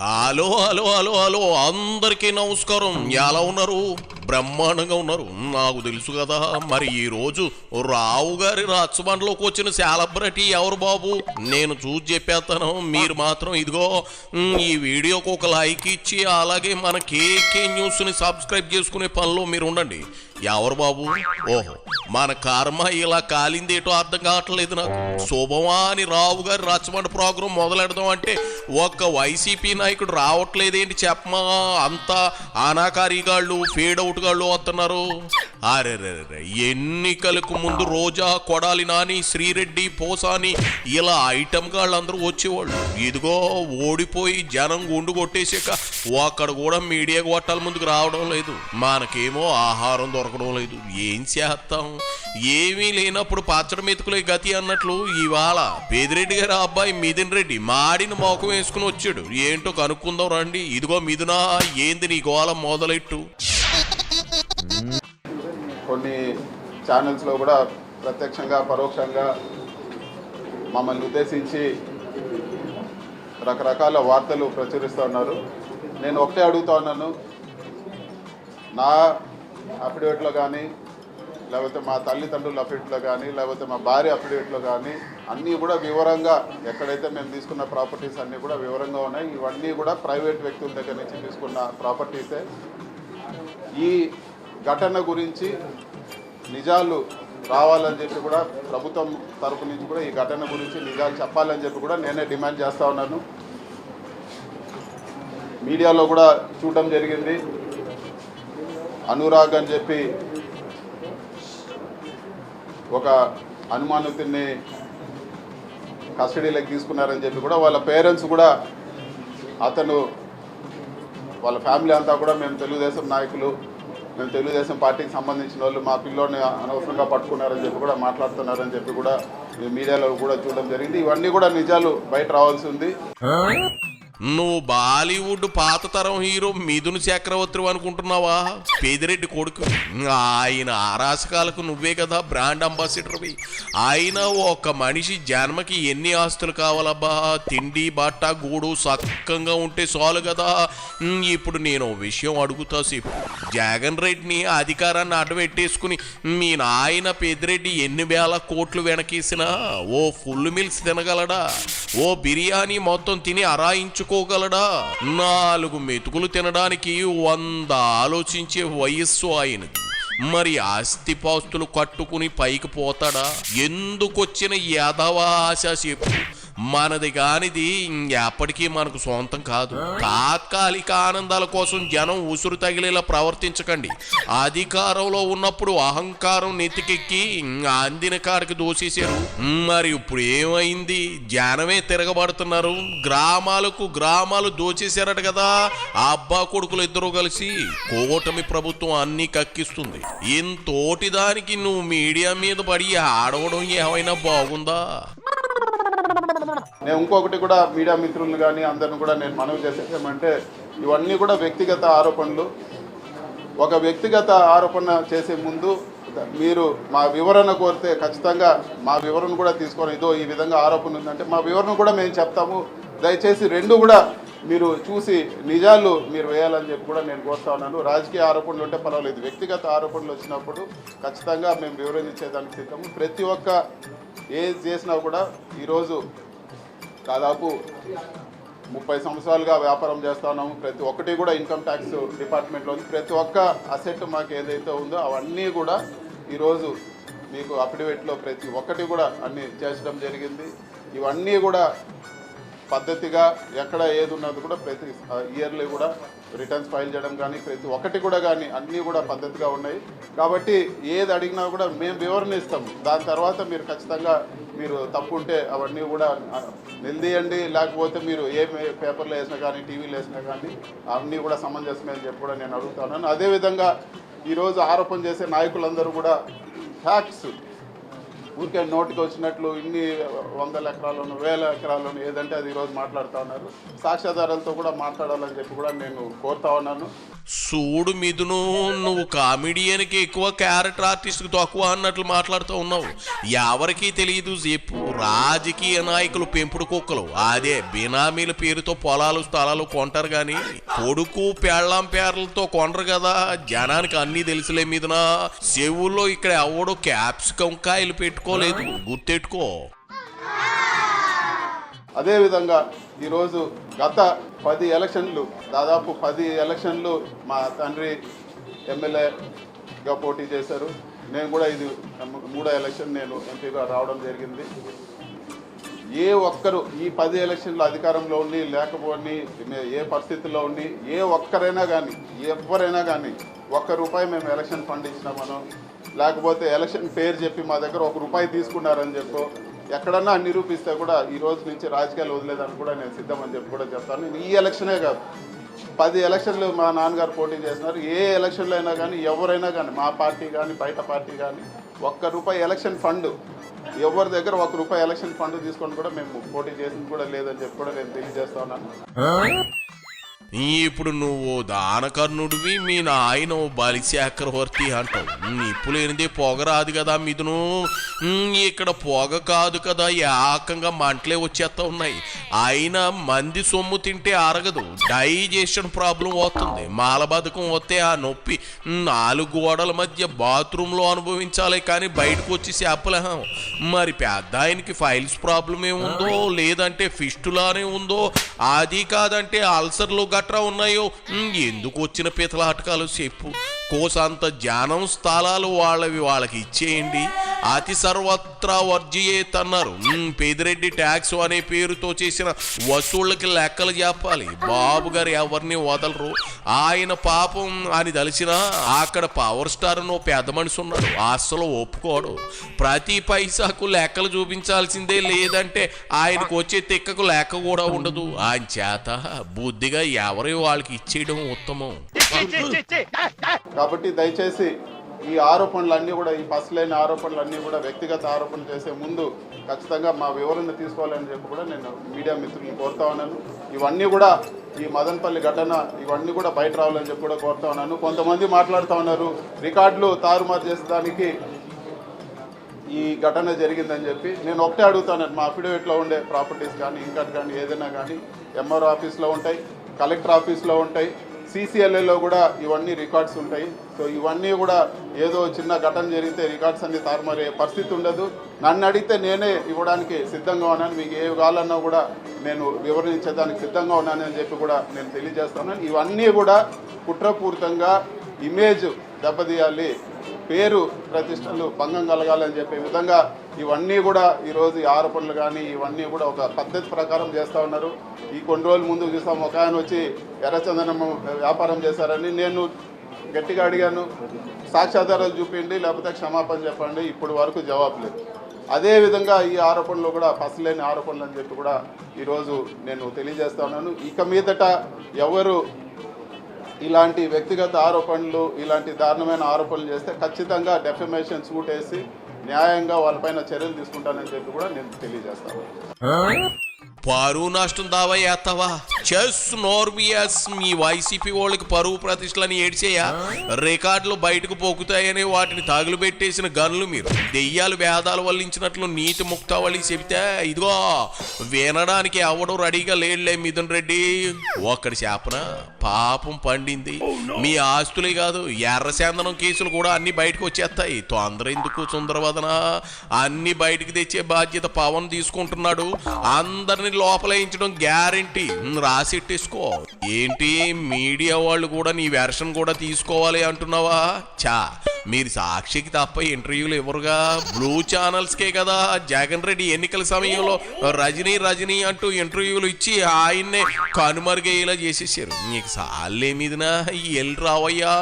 Hello hello hello hello అందరికీ నమస్కారం. ఎలా ఉన్నారు? బ్రహ్మాండంగా ఉన్నారు. నాకు తెలుసు కదా. మరి ఈరోజు రావు గారి రచ్చబండలోకి వచ్చిన సెలబ్రిటీ ఎవరు బాబు? నేను చూసి చెప్పేస్తాను. మీరు మాత్రం ఇదిగో ఈ వీడియోకి ఒక లైక్ ఇచ్చి అలాగే మన కేకే న్యూస్ని సబ్స్క్రైబ్ చేసుకునే పనిలో మీరు ఉండండి. ఎవరు బాబు? ఓహో, మన కర్మ ఇలా కాలిందేటో అర్థం కావట్లేదు నాకు. శుభమా అని రావు గారి రచ్చబండ ప్రోగ్రాం మొదలెడదాం అంటే ఒక్క వైసీపీ నాయకుడు రావట్లేదేంటి చెప్పమా? అంతా అనాకారిగాళ్ళు ఫేడ్ అవుట్ గాళ్ళు వస్తున్నారు. అరే ఎన్నికలకు ముందు రోజా, కొడాలి నాని, శ్రీరెడ్డి, పోసాని ఇలా ఐటమ్ గాళ్ళందరూ వచ్చేవాళ్ళు. ఇదిగో ఓడిపోయి జనం గుండు కొట్టేసాక ఒక్కడ కూడా మీడియా కొట్టాల ముందుకు రావడం లేదు. మనకేమో ఆహారం దొరకడం లేదు. ఏం చేస్తాం? ఏమీ లేనప్పుడు పచ్చడి మెతుకులే గతి అన్నట్లు ఇవాళ పెదిరెడ్డి గారి అబ్బాయి మిథున్ రెడ్డి మాడిన మోకం వేసుకుని వచ్చాడు. ఏంటో కనుక్కుందాం రండి. ఇదిగో మిథునా, ఏంది నీ గోళం మొదలెట్టు. కొన్ని ఛానల్స్లో కూడా ప్రత్యక్షంగా పరోక్షంగా మమ్మల్ని ఉద్దేశించి రకరకాల వార్తలు ప్రచురిస్తూ ఉన్నారు. నేను ఒకటే అడుగుతా ఉన్నాను, నా అఫిడవిట్లో కానీ లేకపోతే మా తల్లిదండ్రుల అఫిడవిట్లో కానీ లేకపోతే మా భార్య అఫిడవిట్లో కానీ అన్నీ కూడా వివరంగా, ఎక్కడైతే మేము తీసుకున్న ప్రాపర్టీస్ అన్నీ కూడా వివరంగా ఉన్నాయి. ఇవన్నీ కూడా ప్రైవేట్ వ్యక్తుల దగ్గర నుంచి తీసుకున్న ప్రాపర్టీసే. ఈ ఘటన గురించి నిజాలు రావాలని చెప్పి కూడా ప్రభుత్వం తరపు నుంచి కూడా ఈ ఘటన గురించి నిజాలు చెప్పాలని చెప్పి కూడా నేనే డిమాండ్ చేస్తూ ఉన్నాను. మీడియాలో కూడా చూడడం జరిగింది. అనురాగ్ అని చెప్పి ఒక అనుమానితుడిని కస్టడీలోకి తీసుకున్నారని చెప్పి కూడా వాళ్ళ పేరెంట్స్ కూడా, అతను వాళ్ళ ఫ్యామిలీ అంతా కూడా మేము తెలుగుదేశం నాయకులు, మేము తెలుగుదేశం పార్టీకి సంబంధించిన వాళ్ళు, మా పిల్లోని అనవసరంగా పట్టుకున్నారని చెప్పి కూడా మాట్లాడుతున్నారని చెప్పి కూడా మీడియాలో కూడా చూడడం జరిగింది. ఇవన్నీ కూడా నిజాలు బయట రావాల్సి ఉంది. నువ్వు బాలీవుడ్ పాత తరం హీరో మిథున్ చక్రవర్తి అనుకుంటున్నావా? పెదిరెడ్డి కొడుకు. ఆయన ఆరాసకాలకు నువ్వే కదా బ్రాండ్ అంబాసిడర్వి. ఆయన ఒక మనిషి జన్మకి ఎన్ని ఆస్తులు కావాలబ్బా? తిండి, బట్ట, గూడు సక్కంగా ఉంటే చాలు కదా. ఇప్పుడు నేను విషయం అడుగుతా సేపు. జగన్ రెడ్డిని అధికారాన్ని అడ్డబెట్టేసుకుని మీ నాయన పెదిరెడ్డి ఎన్ని వేల కోట్లు వెనకేసినా ఓ ఫుల్ మిల్స్ తినగలడా? ఓ బిర్యానీ మొత్తం తిని అరాయించుకోగలడా? 4 మెతుకులు తినడానికి 100 ఆలోచించే వయస్సు ఆయనది. మరి ఆస్తిపాస్తులు కట్టుకుని పైకి పోతాడా? ఎందుకొచ్చిన యాదవ ఆశ చెప్పు. మనది కానిది ఎప్పటికీ మనకు సొంతం కాదు. తాత్కాలిక ఆనందాల కోసం జనం ఉసురు తగిలేలా ప్రవర్తించకండి. అధికారంలో ఉన్నప్పుడు అహంకారం నెత్తికెక్కి అందిన కాడికి దోసేశారు. మరి ఇప్పుడు ఏమైంది? జనమే తిరగబడుతున్నారు. గ్రామాలు దోచేశారట కదా. అబ్బా కొడుకులు ఇద్దరు కలిసి కూటమి ప్రభుత్వం అన్ని కక్కిస్తుంది. ఇంతోటి దానికి నువ్వు మీడియా మీద పడి ఆడవడం ఏమైనా బాగుందా? నేను ఇంకొకటి కూడా మీడియా మిత్రులను కానీ అందరిని కూడా నేను మనవి చేసేది ఏమంటే, ఇవన్నీ కూడా వ్యక్తిగత ఆరోపణలు. ఒక వ్యక్తిగత ఆరోపణ చేసే ముందు మీరు మా వివరణ కోరితే ఖచ్చితంగా మా వివరణ కూడా తీసుకొని, ఇదో ఈ విధంగా ఆరోపణ ఉందంటే మా వివరణ కూడా మేము చెప్తాము. దయచేసి రెండు కూడా మీరు చూసి నిజాలు మీరు వేయాలని చెప్పి కూడా నేను కోరుతా ఉన్నాను. రాజకీయ ఆరోపణలు ఉంటే పర్వాలేదు, వ్యక్తిగత ఆరోపణలు వచ్చినప్పుడు ఖచ్చితంగా మేము వివరించేదానికి సిద్ధము. ప్రతి ఒక్క ఏది చేసినా కూడా ఈరోజు దాదాపు 30 సంవత్సరాలుగా వ్యాపారం చేస్తూ ఉన్నాము. ప్రతి ఒక్కటి కూడా ఇన్కమ్ ట్యాక్స్ డిపార్ట్మెంట్లో ఉంది. ప్రతి ఒక్క అసెట్ మాకు ఏదైతే ఉందో అవన్నీ కూడా ఈరోజు మీకు అఫిడవిట్లో ప్రతి ఒక్కటి కూడా అన్నీ చేర్చడం జరిగింది. ఇవన్నీ కూడా పద్ధతిగా ఎక్కడ ఏది ఉన్నది కూడా ప్రతి ఇయర్లీ కూడా రిటర్న్స్ ఫైల్ చేయడం కానీ ప్రతి ఒక్కటి కూడా కానీ అన్నీ కూడా పద్ధతిగా ఉన్నాయి. కాబట్టి ఏది అడిగినా కూడా మేము వివరణ ఇస్తాము. దాని తర్వాత మీరు ఖచ్చితంగా మీరు తప్పు ఉంటే అవన్నీ కూడా నిలదీయండి. లేకపోతే మీరు ఏ పేపర్లో వేసినా కానీ టీవీలో వేసినా కానీ అన్నీ కూడా సమంజసమే అని చెప్పి కూడా నేను అడుగుతున్నాను. అదేవిధంగా ఈరోజు ఆరోపణ చేసే నాయకులందరూ కూడా ఫ్యాక్ట్స్ ఊరికే నోటికి వచ్చినట్లు ఇన్ని 100 ఎకరాలను 1000 ఎకరాలను ఏదంటే అది ఈరోజు మాట్లాడుతూ ఉన్నారు. సాక్ష్యాధారాలతో కూడా మాట్లాడాలని చెప్పి కూడా నేను కోరుతా ఉన్నాను. చూడు మిథును, నువ్వు కామెడియన్కి ఎక్కువ క్యారెక్టర్ ఆర్టిస్ట్కి తక్కువ అన్నట్లు మాట్లాడుతూ ఉన్నావు. ఎవరికీ తెలియదు చెప్పు, రాజకీయ నాయకులు పెంపుడు కుక్కలు అదే బినామీల పేరుతో పొలాలు స్థలాలు కొంటారు కానీ కొడుకు పెళ్ళాం పేర్లతో కొనరు కదా. జనానికి అన్నీ తెలుసులే మిథున. చెవుల్లో ఇక్కడ ఎవడో క్యాప్సికం కాయలు పెట్టుకోలేదు, గుర్తెట్టుకో. అదేవిధంగా ఈరోజు గత 10 ఎలక్షన్లు, దాదాపు 10 ఎలక్షన్లు మా తండ్రి ఎమ్మెల్యేగా పోటీ చేశారు. నేను కూడా ఇది 3వ ఎలక్షన్ నేను ఎంపీగా రావడం జరిగింది. ఏ ఒక్కరు ఈ 10 ఎలక్షన్లు అధికారంలో ఉండి లేకపోని ఏ పరిస్థితుల్లో ఉండి ఏ ఒక్కరైనా కానీ ఎవరైనా కానీ ₹1 మేము ఎలక్షన్ ఫండ్ ఇచ్చినామనో లేకపోతే ఎలక్షన్ పేరు చెప్పి మా దగ్గర ₹1 తీసుకున్నారని చెప్పో ఎక్కడన్నా నిరూపిస్తే కూడా ఈ రోజు నుంచి రాజకీయాలు వదిలేదని కూడా నేను సిద్ధమని చెప్పి కూడా చెప్తాను. ఈ ఎలక్షనే కాదు, 10 ఎలక్షన్లు మా నాన్నగారు పోటీ చేసినారు. ఏ ఎలక్షన్లు అయినా కానీ ఎవరైనా కానీ మా పార్టీ కానీ బయట పార్టీ కానీ ₹1 ఎలక్షన్ ఫండ్ ఎవరి దగ్గర ₹1 ఎలక్షన్ ఫండ్ తీసుకొని కూడా మేము పోటీ చేసింది కూడా లేదని చెప్పి కూడా నేను తెలియజేస్తా ఉన్నాను. ఇప్పుడు నువ్వు దానకర్ణుడివి, మీ నాయన బలిచక్రవర్తి అంటావు. నిప్పు లేనిదే పొగ రాదు కదా మిథును. ఇక్కడ పొగ కాదు కదా, ఏకంగా మంటలే వచ్చేస్తా ఉన్నాయి. అయినా మంది సొమ్ము తింటే అరగదు, డైజెషన్ ప్రాబ్లం వస్తుంది. మాలబద్ధకం వస్తే ఆ నొప్పి 4 గోడల మధ్య బాత్రూంలో అనుభవించాలి కానీ బయటకు వచ్చి చెప్పలేం. మరి పెద్ద ఆయనకి ఫైల్స్ ప్రాబ్లం ఏముందో, లేదంటే ఫిస్టులానే ఉందో, అది కాదంటే అల్సర్లు గట్రా ఉన్నాయో, ఎందుకు వచ్చిన పితలాటకాలు చెప్పు. కోసంత జ్ఞానం స్థలాలు వాళ్ళకి ఇచ్చేయండి. అతి సర్వత్రా వర్జియేత్ అన్నారు. పెదిరెడ్డి ట్యాక్స్ అనే పేరుతో చేసిన వసూళ్ళకి లెక్కలు చెప్పాలి. బాబు గారు ఎవరిని వదలరు. ఆయన పాపం అని తలిసినా అక్కడ పవర్ స్టార్ నో పెద్ద మనిషి ఉన్నాడు, అస్సలు ఒప్పుకోడు. ప్రతి పైసాకు లెక్కలు చూపించాల్సిందే, లేదంటే ఆయనకు వచ్చే తిక్కకు లెక్క కూడా ఉండదు. ఆయన చేత బుద్ధిగా ఎవరి వాళ్ళకి ఇచ్చేయడం ఉత్తమం. కాబట్టి దయచేసి ఈ ఆరోపణలన్నీ కూడా, ఈ పసలేని ఆరోపణలన్నీ కూడా వ్యక్తిగత ఆరోపణలు చేసే ముందు ఖచ్చితంగా మా వివరణ తీసుకోవాలని చెప్పి కూడా నేను మీడియా మిత్రులను కోరుతా ఉన్నాను. ఇవన్నీ కూడా ఈ మదనపల్లి ఘటన ఇవన్నీ కూడా బయట రావాలని చెప్పి కూడా కోరుతా ఉన్నాను. కొంతమంది మాట్లాడుతూ ఉన్నారు రికార్డులు తారుమారు చేసేదానికి ఈ ఘటన జరిగిందని చెప్పి. నేను ఒకటే అడుగుతాను, మా అఫిడవిట్లో ఉండే ప్రాపర్టీస్ కానీ ఇంకటి కానీ ఏదైనా కానీ ఎంఆర్ఓ ఆఫీస్లో ఉంటాయి, కలెక్టర్ ఆఫీస్లో ఉంటాయి, CCLAలో కూడా ఇవన్నీ రికార్డ్స్ ఉంటాయి. సో ఇవన్నీ కూడా ఏదో చిన్న ఘటన జరిగితే రికార్డ్స్ అన్ని తారుమారే పరిస్థితి ఉండదు. నన్ను అడిగితే నేనే ఇవ్వడానికి సిద్ధంగా ఉన్నాను. మీకు ఏ కావాలన్నా కూడా నేను వివరించేదానికి సిద్ధంగా ఉన్నానని చెప్పి కూడా నేను తెలియజేస్తున్నాను. ఇవన్నీ కూడా కుట్రపూరితంగా ఇమేజ్ దెబ్బతీయాలి, పేరు ప్రతిష్టలు భంగం కలగాలని చెప్పే విధంగా ఇవన్నీ కూడా ఈరోజు ఈ ఆరోపణలు కానీ ఇవన్నీ కూడా ఒక పద్ధతి ప్రకారం చేస్తూ ఉన్నారు. ఈ కొన్ని రోజుల ముందు చూసాం, ఒక ఆయన వచ్చి ఎర్రచందనం వ్యాపారం చేశారని నేను గట్టిగా అడిగాను, సాక్ష్యాధారాలు చూపించండి లేకపోతే క్షమాపణ చెప్పండి. ఇప్పుడు వరకు జవాబు లేదు. అదేవిధంగా ఈ ఆరోపణలు కూడా పసలేని ఆరోపణలు అని చెప్పి కూడా ఈరోజు నేను తెలియజేస్తా ఉన్నాను. ఇక మీదట ఎవరు ఇలాంటి వ్యక్తిగత ఆరోపణలు ఇలాంటి దారుణమైన ఆరోపణలు చేస్తే ఖచ్చితంగా డెఫమేషన్ సూట్ వేసి న్యాయంగా వాళ్ళపైన చర్యలు తీసుకుంటానని చెప్పి కూడా నేను తెలియజేస్తాను. పరువు నష్టం దావా చేస్తావా? చెస్ నోర్బియస్ మీ వైసీపీ వాళ్ళకి పరువు ప్రతిష్టలని ఏడ్చేయా? రికార్డులు బయటకు పోకుతాయని వాటిని తగులు పెట్టేసిన గనులు మీరు. దెయ్యాలు వేదాలు వల్లించినట్లు నీతి ముక్తావళి చెబితే ఇదిగో వినడానికి ఎవడో రెడీగా లేడులే మిథున్ రెడ్డి. ఒక్కడి చేపన పాపం పండింది. మీ ఆస్తులే కాదు, ఎర్రచందనం కేసులు కూడా అన్ని బయటకు వచ్చేస్తాయి. తొందర ఎందుకు సుందరవదన? అన్ని బయటికి తెచ్చే బాధ్యత పవన్ తీసుకుంటున్నాడు. అందరిని లోపలేయించడం గ్యారంటీ. రాసిట్టేసుకో. ఏంటి మీడియా వాళ్ళు కూడా నీ వెర్షన్ కూడా తీసుకోవాలి అంటున్నావా? మీరు సాక్షికి తప్ప ఇంటర్వ్యూలు ఇవ్వరుగా. బ్లూ ఛానల్స్కే కదా జగన్ రెడ్డి ఎన్నికల సమయంలో రజనీ అంటూ ఇంటర్వ్యూలు ఇచ్చి ఆయన్నే కనుమరుగయ్యేలా చేసేసారు. నీకు సాలే మీదనా ఎల్లు రావయ్యా.